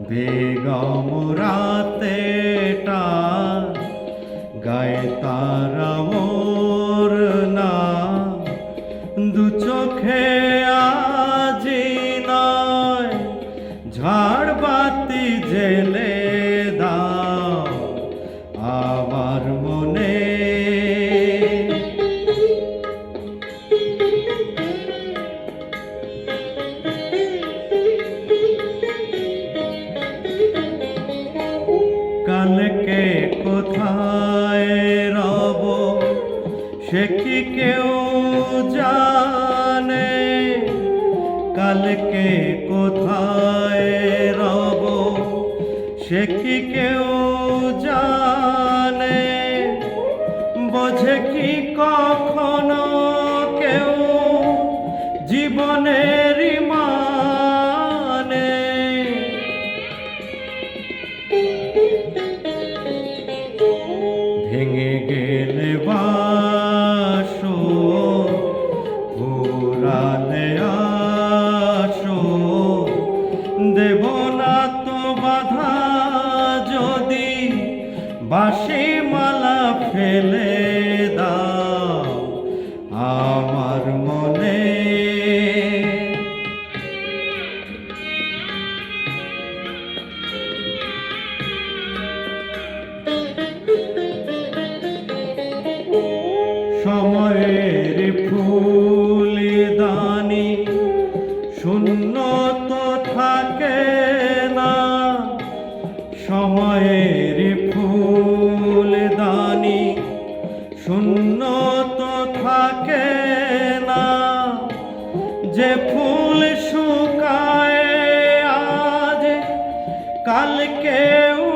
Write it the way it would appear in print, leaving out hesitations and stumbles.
বেগম রাতেটা গায়ে তারা মোর না দু চোখে আজি নয় ঝাড় বাতি জেলে দাও আমার মনে কালকে কোথায় রব সে কি কেউ জানে কালকে কোথায় রব সে কি কেউ জানে বোঝে কি কখনো কেউ জীবনের মানে ভেঙে গেলে বাসো পুরালে আসো দেব না তো বাধা যদি বাঁশি মালা ফেলে দাও আমার মনে সময়ের ফুলদানি শূন্য তো থাকে না সময়ের ফুলদানি শূন্য তো থাকে না যে ফুল শুকায় আজ কালকেও